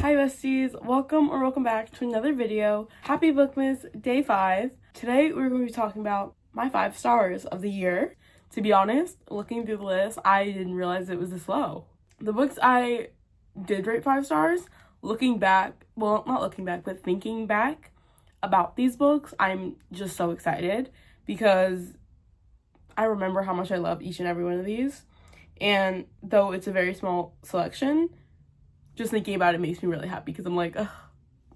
Hi besties, welcome back to another video. Happy Bookmas Day 5. Today we're going to be talking about my 5 stars of the year. To be honest, looking through the list, I didn't realize it was this low. The books I did rate 5 stars, looking back, well, not looking back, but thinking back about these books, I'm just so excited because I remember how much I love each and every one of these. And though it's a very small selection, just thinking about it makes me really happy because I'm like, ugh,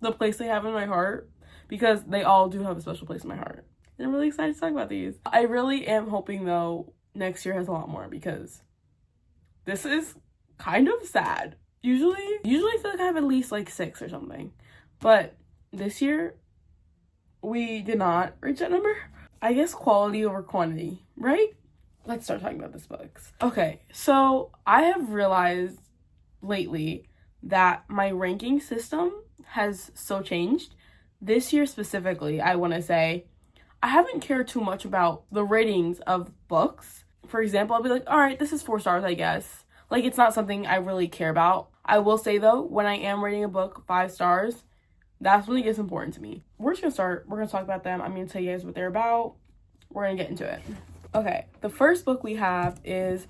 the place they have in my heart, because they all do have a special place in my heart. And I'm really excited to talk about these. I really am hoping, though, next year has a lot more because this is kind of sad. Usually I feel like I have at least like 6 or something. But this year, we did not reach that number. I guess quality over quantity, right? Let's start talking about these books. Okay, so I have realized lately that my ranking system has so changed. This year specifically, I want to say, I haven't cared too much about the ratings of books. For example, I'll be like, all right, this is 4 stars, I guess. Like, it's not something I really care about. I will say, though, when I am rating a book 5 stars, that's when it gets important to me. We're just going to start. We're going to talk about them. I'm going to tell you guys what they're about. We're going to get into it. Okay, the first book we have is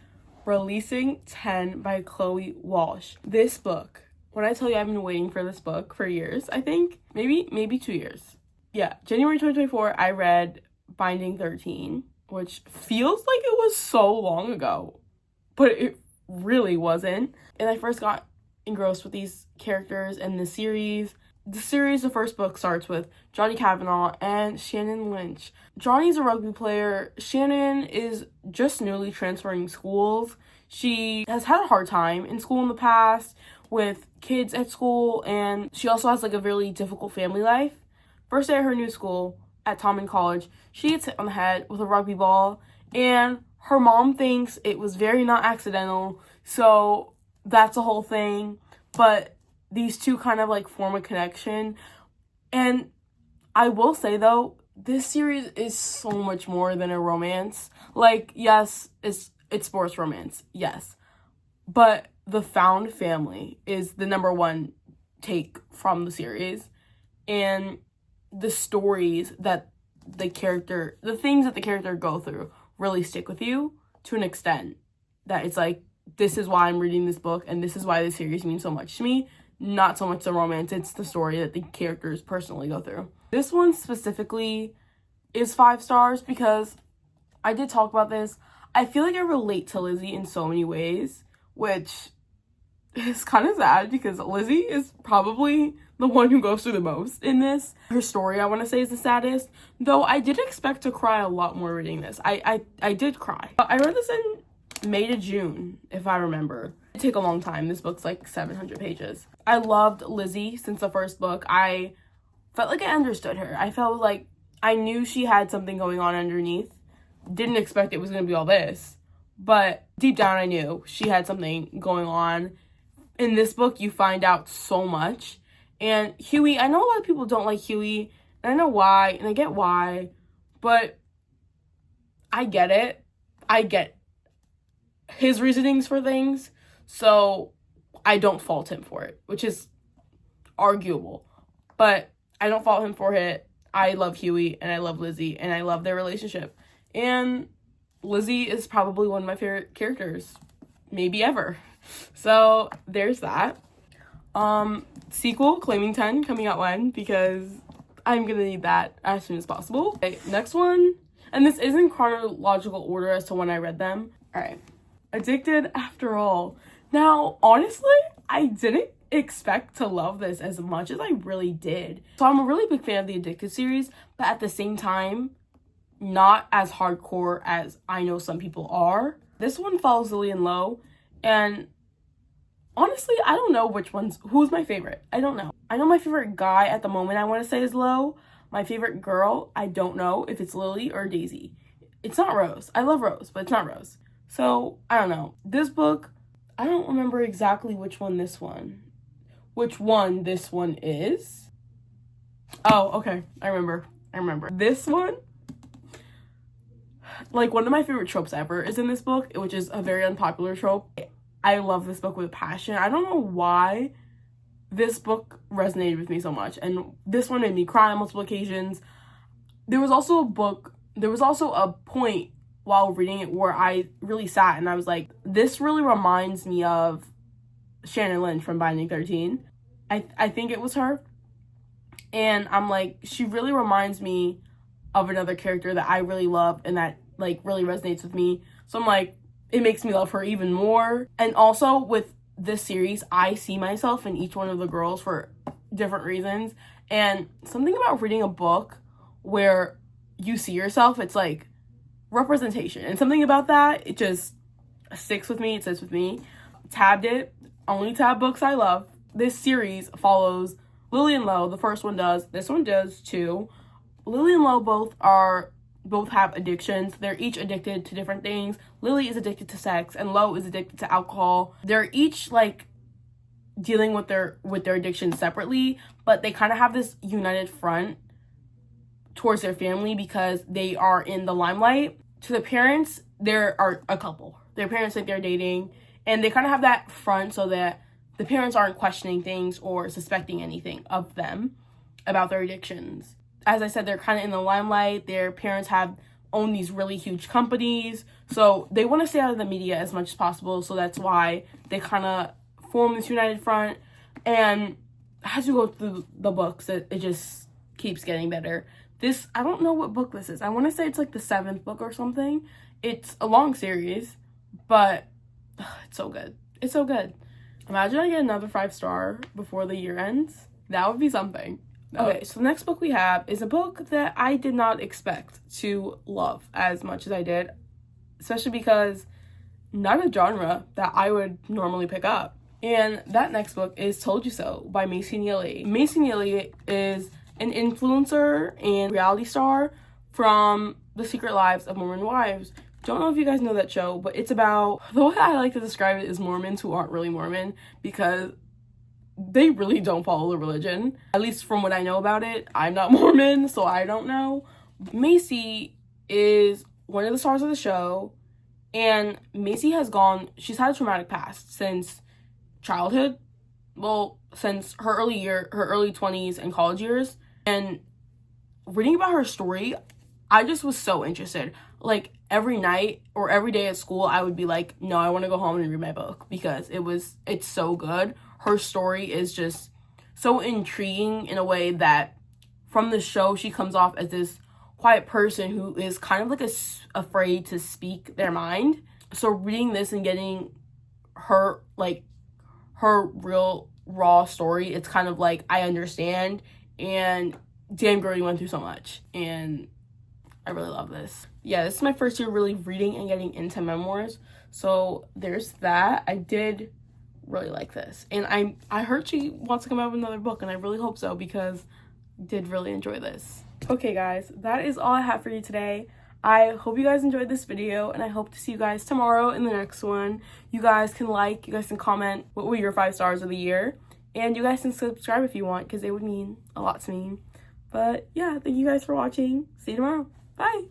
Releasing 10 by Chloe Walsh. This book, when I tell you I've been waiting for this book for years, I think, maybe 2 years. Yeah, January 2024, I read Binding 13, which feels like it was so long ago, but it really wasn't. And I first got engrossed with these characters and the series. The first book starts with Johnny Kavanaugh and Shannon Lynch. Johnny's a rugby player. Shannon is just newly transferring schools. She has had a hard time in school in the past with kids at school, and she also has like a really difficult family life. First day at her new school at Tommen College, she gets hit on the head with a rugby ball, and her mom thinks it was very not accidental, so that's a whole thing. But these two kind of like form a connection. And I will say though, this series is so much more than a romance. Like, yes, it's sports romance, yes. But the found family is the number one take from the series. And the stories that the things that the character go through really stick with you to an extent that it's like, this is why I'm reading this book and this is why this series means so much to me. Not so much the romance, it's the story that the characters personally go through. This one specifically is 5 stars because I did talk about this. I feel like I relate to Lizzie in so many ways, which is kind of sad because Lizzie is probably the one who goes through the most in this. Her story, I want to say, is the saddest, though I did expect to cry a lot more reading this. I did cry. I read this in May to June, if I remember. It took a long time. This book's like 700 pages. I loved Lizzie since the first book. I felt like I understood her. I felt like I knew she had something going on underneath. Didn't expect it was going to be all this. But deep down I knew she had something going on. In this book, you find out so much. And Huey, I know a lot of people don't like Huey. And I know why. And I get why. But I get it. I get his reasonings for things. So I don't fault him for it, which is arguable. But I don't fault him for it. I love Huey and I love Lizzie and I love their relationship. And Lizzie is probably one of my favorite characters, maybe ever. So there's that. Sequel, Claiming 10, coming out when? Because I'm gonna need that as soon as possible. Okay, next one, and this isn't chronological order as to when I read them. All right, Addicted After All. Now, honestly, I didn't expect to love this as much as I really did. So I'm a really big fan of the Addicted series, but at the same time, not as hardcore as I know some people are. This one follows Lillian Lowe, and honestly, I don't know who's my favorite. I don't know. I know my favorite guy at the moment I want to say is Lowe. My favorite girl, I don't know if it's Lily or Daisy. It's not Rose. I love Rose, but it's not Rose. So, I don't know. This book, I don't remember exactly which one this one is. Oh, okay. I remember. This one, like, one of my favorite tropes ever is in this book, which is a very unpopular trope. I love this book with passion. I don't know why this book resonated with me so much, and this one made me cry on multiple occasions. There was also a point while reading it where I really sat and I was like, this really reminds me of Shannon Lynch from Binding 13. I think it was her. And I'm like, she really reminds me of another character that I really love and that like really resonates with me. So I'm like, it makes me love her even more. And also with this series, I see myself in each one of the girls for different reasons. And something about reading a book where you see yourself, it's like representation. And something about that, it just sticks with me. It sits with me. Tabbed it. Only tab books I love. This series follows Lily and Lo. The first one does. This one does too. Lily and Lo both have addictions. They're each addicted to different things. Lily is addicted to sex and Lo is addicted to alcohol. They're each like dealing with their addiction separately, but they kind of have this united front towards their family because they are in the limelight. To the parents, there are a couple. Their parents think they're dating, and they kind of have that front so that the parents aren't questioning things or suspecting anything of them about their addictions. As I said, they're kind of in the limelight. Their parents own these really huge companies, so they want to stay out of the media as much as possible. So that's why they kind of form this united front. And as you go through the books, it just keeps getting better. I don't know what book this is. I want to say it's like the 7th book or something. It's a long series, but it's so good. It's so good. Imagine I get another 5-star before the year ends. That would be something. Okay, so the next book we have is a book that I did not expect to love as much as I did, especially because not a genre that I would normally pick up. And that next book is Told You So by Macy Neely. Macy Neely is an influencer and reality star from The Secret Lives of Mormon Wives. Don't know if you guys know that show, but it's about, the way I like to describe it is Mormons who aren't really Mormon because they really don't follow the religion. At least from what I know about it. I'm not Mormon, so I don't know. Macy is one of the stars of the show, and Macy she's had a traumatic past since childhood. Well, since her early 20s and college years. And reading about her story, I just was so interested. Like, every night or every day at school, I would be like, no, I want to go home and read my book because it's so good. Her story is just so intriguing in a way that from the show, she comes off as this quiet person who is kind of like afraid to speak their mind. So reading this and getting her real raw story, it's kind of like, I understand, and damn girl, you went through so much. And I really love this. Yeah, this is my first year really reading and getting into memoirs, so there's that. I did really like this, and I heard she wants to come out with another book, and I really hope so because I did really enjoy this. Okay guys, that is all I have for you today. I hope you guys enjoyed this video, and I hope to see you guys tomorrow in the next one. You guys can you guys can comment what were your 5 stars of the year, and you guys can subscribe if you want because it would mean a lot to me. But yeah, thank you guys for watching. See you tomorrow. Bye!